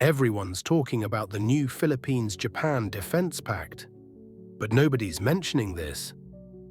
Everyone's talking about the new Philippines-Japan Defense Pact. But nobody's mentioning this.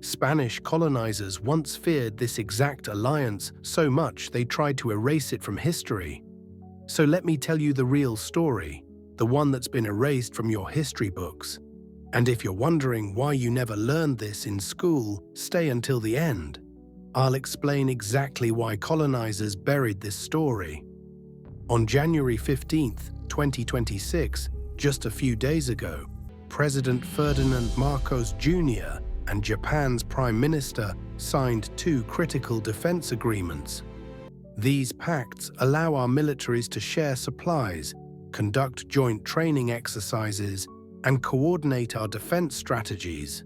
Spanish colonizers once feared this exact alliance so much they tried to erase it from history. So let me tell you the real story, the one that's been erased from your history books. And if you're wondering why you never learned this in school, stay until the end. I'll explain exactly why colonizers buried this story. On January 15, 2026, just a few days ago, President Ferdinand Marcos Jr. and Japan's Prime Minister signed two critical defense agreements. These pacts allow our militaries to share supplies, conduct joint training exercises, and coordinate our defense strategies.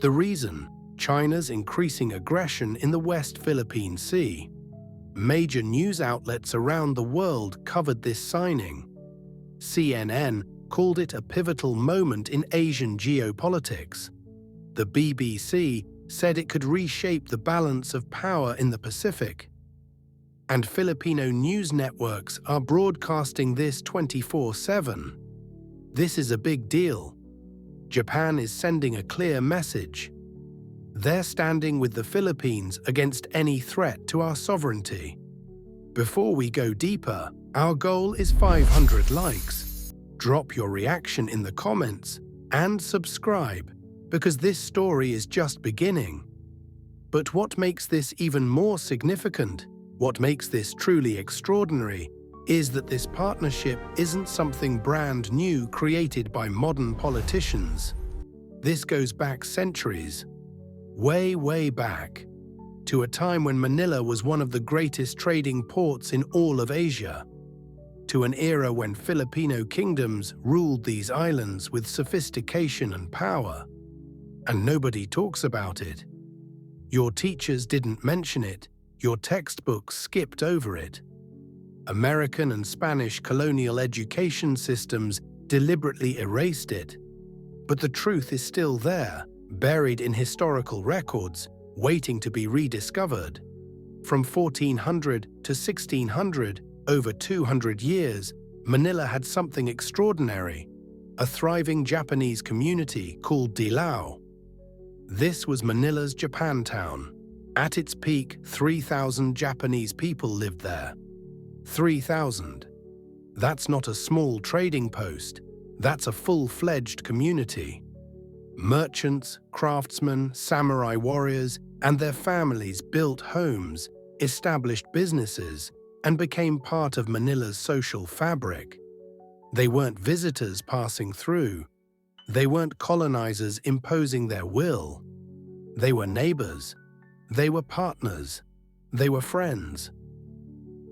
The reason? China's increasing aggression in the West Philippine Sea. Major news outlets around the world covered this signing. CNN called it a pivotal moment in Asian geopolitics. The BBC said it could reshape the balance of power in the Pacific. And Filipino news networks are broadcasting this 24/7. This is a big deal. Japan is sending a clear message. They're standing with the Philippines against any threat to our sovereignty. Before we go deeper, our goal is 500 likes. Drop your reaction in the comments and subscribe, because this story is just beginning. But what makes this even more significant, what makes this truly extraordinary, is that this partnership isn't something brand new created by modern politicians. This goes back centuries. Way back, to a time when Manila was one of the greatest trading ports in all of Asia, to an era when Filipino kingdoms ruled these islands with sophistication and power. And nobody talks about it. Your teachers didn't mention it, your textbooks skipped over it. American and Spanish colonial education systems deliberately erased it. But the truth is still there, buried in historical records, waiting to be rediscovered. From 1400 to 1600, over 200 years, Manila had something extraordinary, a thriving Japanese community called Dilao. This was Manila's Japantown. At its peak, 3,000 Japanese people lived there. 3,000. That's not a small trading post, that's a full-fledged community. Merchants, craftsmen, samurai warriors, and their families built homes, established businesses, and became part of Manila's social fabric. They weren't visitors passing through. They weren't colonizers imposing their will. They were neighbors. They were partners. They were friends.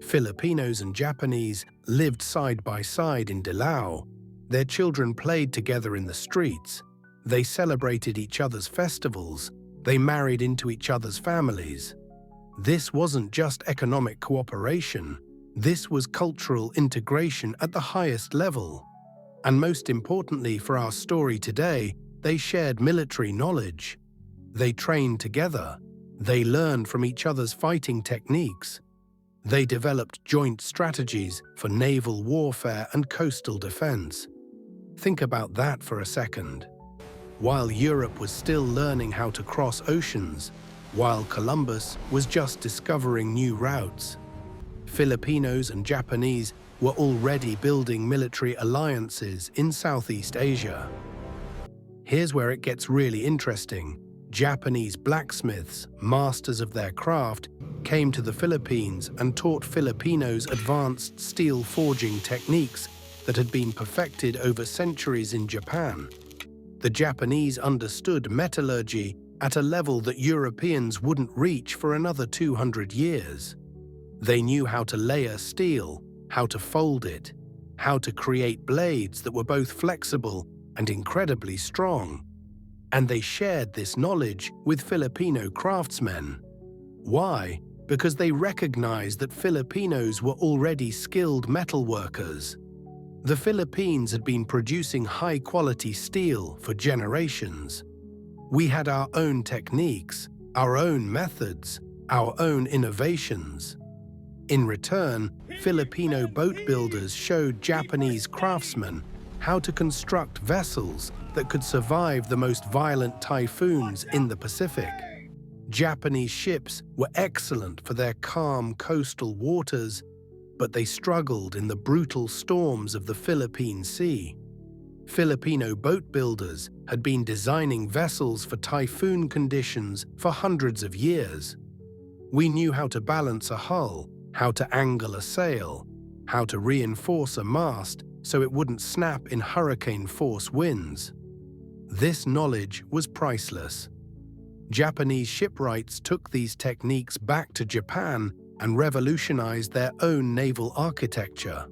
Filipinos and Japanese lived side by side in Dilao. Their children played together in the streets. They celebrated each other's festivals. They married into each other's families. This wasn't just economic cooperation. This was cultural integration at the highest level. And most importantly for our story today, they shared military knowledge. They trained together. They learned from each other's fighting techniques. They developed joint strategies for naval warfare and coastal defense. Think about that for a second. While Europe was still learning how to cross oceans, while Columbus was just discovering new routes, Filipinos and Japanese were already building military alliances in Southeast Asia. Here's where it gets really interesting. Japanese blacksmiths, masters of their craft, came to the Philippines and taught Filipinos advanced steel forging techniques that had been perfected over centuries in Japan. The Japanese understood metallurgy at a level that Europeans wouldn't reach for another 200 years. They knew how to layer steel, how to fold it, how to create blades that were both flexible and incredibly strong. And they shared this knowledge with Filipino craftsmen. Why? Because they recognized that Filipinos were already skilled metalworkers. The Philippines had been producing high-quality steel for generations. We had our own techniques, our own methods, our own innovations. In return, Filipino boat builders showed Japanese craftsmen how to construct vessels that could survive the most violent typhoons in the Pacific. Japanese ships were excellent for their calm coastal waters, but they struggled in the brutal storms of the Philippine Sea. Filipino boat builders had been designing vessels for typhoon conditions for hundreds of years. We knew how to balance a hull, how to angle a sail, how to reinforce a mast so it wouldn't snap in hurricane-force winds. This knowledge was priceless. Japanese shipwrights took these techniques back to Japan and revolutionized their own naval architecture.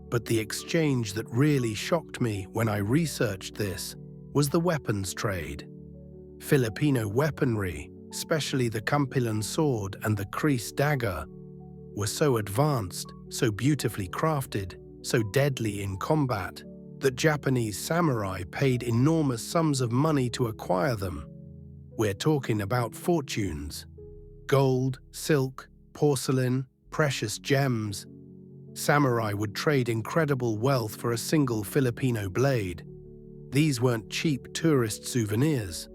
But the exchange that really shocked me when I researched this was the weapons trade. Filipino weaponry, especially the Campilan sword and the Kris dagger, were so advanced, so beautifully crafted, so deadly in combat, that Japanese samurai paid enormous sums of money to acquire them. We're talking about fortunes. Gold, silk, porcelain, precious gems. Samurai would trade incredible wealth for a single Filipino blade. These weren't cheap tourist souvenirs.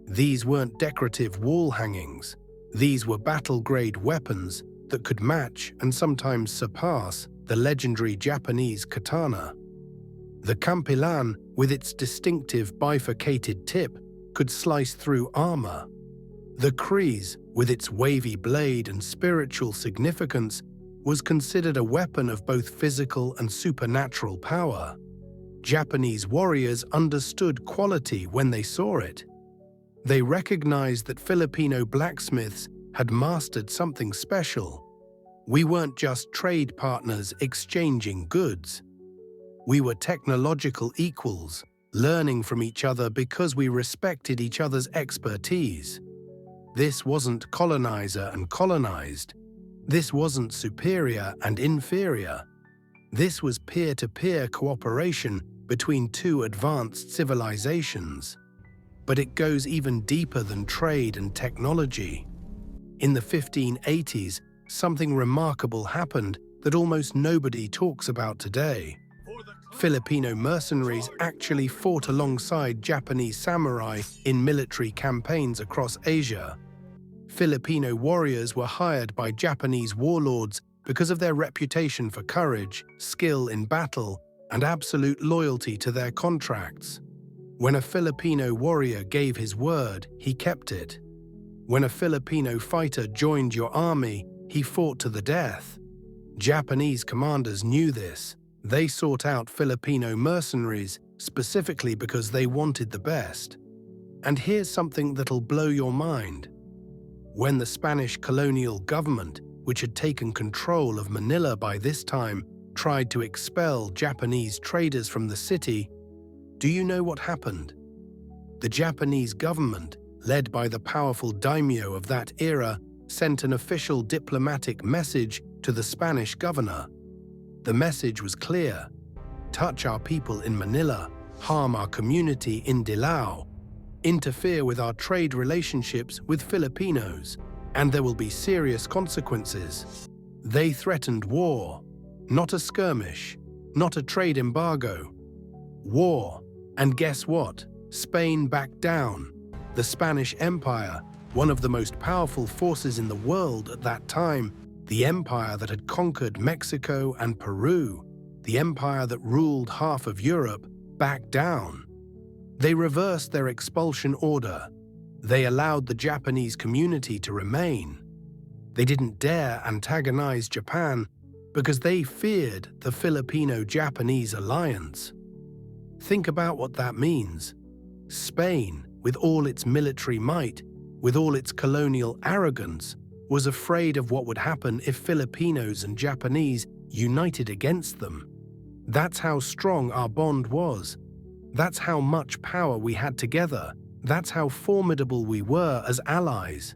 These weren't decorative wall hangings. These were battle-grade weapons that could match and sometimes surpass the legendary Japanese katana. The Campilan, with its distinctive bifurcated tip, could slice through armor. The Kris, with its wavy blade and spiritual significance, was considered a weapon of both physical and supernatural power. Japanese warriors understood quality when they saw it. They recognized that Filipino blacksmiths had mastered something special. We weren't just trade partners exchanging goods. We were technological equals, learning from each other because we respected each other's expertise. This wasn't colonizer and colonized. This wasn't superior and inferior. This was peer-to-peer cooperation between two advanced civilizations. But it goes even deeper than trade and technology. In the 1580s, something remarkable happened that almost nobody talks about today. Filipino mercenaries actually fought alongside Japanese samurai in military campaigns across Asia. Filipino warriors were hired by Japanese warlords because of their reputation for courage, skill in battle, and absolute loyalty to their contracts. When a Filipino warrior gave his word, he kept it. When a Filipino fighter joined your army, he fought to the death. Japanese commanders knew this. They sought out Filipino mercenaries specifically because they wanted the best. And here's something that'll blow your mind. When the Spanish colonial government, which had taken control of Manila by this time, tried to expel Japanese traders from the city, do you know what happened? The Japanese government, led by the powerful daimyo of that era, sent an official diplomatic message to the Spanish governor. The message was clear: touch our people in Manila, harm our community in Dilao, interfere with our trade relationships with Filipinos, and there will be serious consequences. They threatened war, not a skirmish, not a trade embargo. War. And guess what? Spain backed down. The Spanish Empire, one of the most powerful forces in the world at that time, the empire that had conquered Mexico and Peru, the empire that ruled half of Europe, backed down. They reversed their expulsion order. They allowed the Japanese community to remain. They didn't dare antagonize Japan because they feared the Filipino-Japanese alliance. Think about what that means. Spain, with all its military might, with all its colonial arrogance, was afraid of what would happen if Filipinos and Japanese united against them. That's how strong our bond was. That's how much power we had together. That's how formidable we were as allies.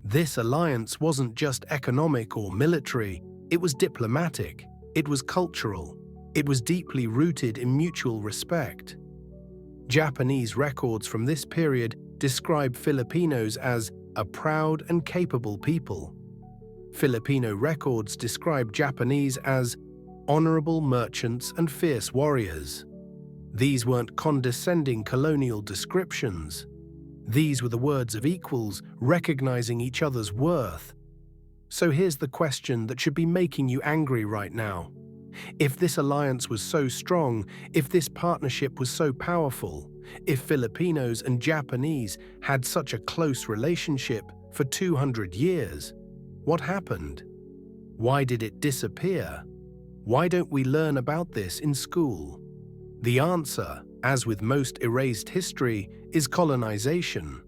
This alliance wasn't just economic or military, it was diplomatic, it was cultural, it was deeply rooted in mutual respect. Japanese records from this period describe Filipinos as a proud and capable people. Filipino records describe Japanese as honorable merchants and fierce warriors. These weren't condescending colonial descriptions. These were the words of equals recognizing each other's worth. So here's the question that should be making you angry right now. If this alliance was so strong, if this partnership was so powerful, if Filipinos and Japanese had such a close relationship for 200 years, what happened? Why did it disappear? Why don't we learn about this in school? The answer, as with most erased history, is colonization.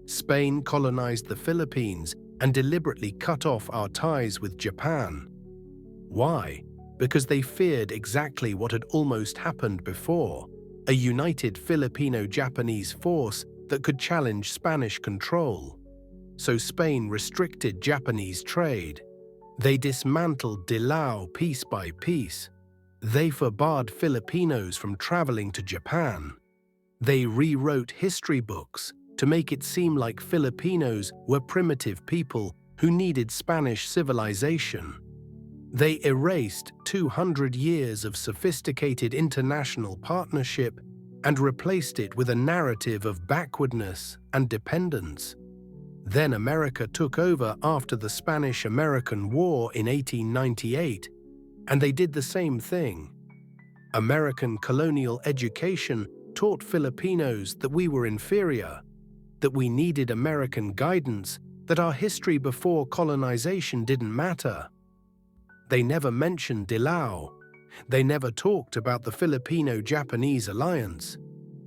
Spain colonized the Philippines and deliberately cut off our ties with Japan. Why? Because they feared exactly what had almost happened before, a united Filipino-Japanese force that could challenge Spanish control. So Spain restricted Japanese trade. They dismantled Dilao piece by piece. They forbade Filipinos from traveling to Japan. They rewrote history books to make it seem like Filipinos were primitive people who needed Spanish civilization. They erased 200 years of sophisticated international partnership and replaced it with a narrative of backwardness and dependence. Then America took over after the Spanish-American War in 1898, and they did the same thing. American colonial education taught Filipinos that we were inferior, that we needed American guidance, that our history before colonization didn't matter. They never mentioned Dilao. They never talked about the Filipino-Japanese alliance.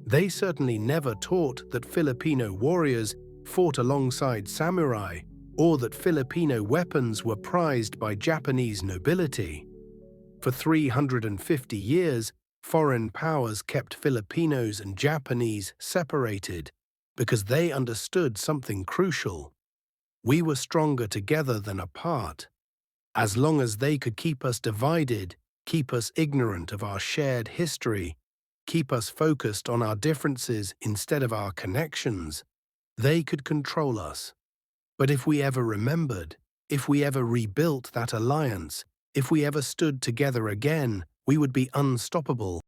They certainly never taught that Filipino warriors fought alongside samurai, or that Filipino weapons were prized by Japanese nobility. For 350 years, foreign powers kept Filipinos and Japanese separated because they understood something crucial. We were stronger together than apart. As long as they could keep us divided, keep us ignorant of our shared history, keep us focused on our differences instead of our connections, they could control us. But if we ever remembered, if we ever rebuilt that alliance, if we ever stood together again, we would be unstoppable.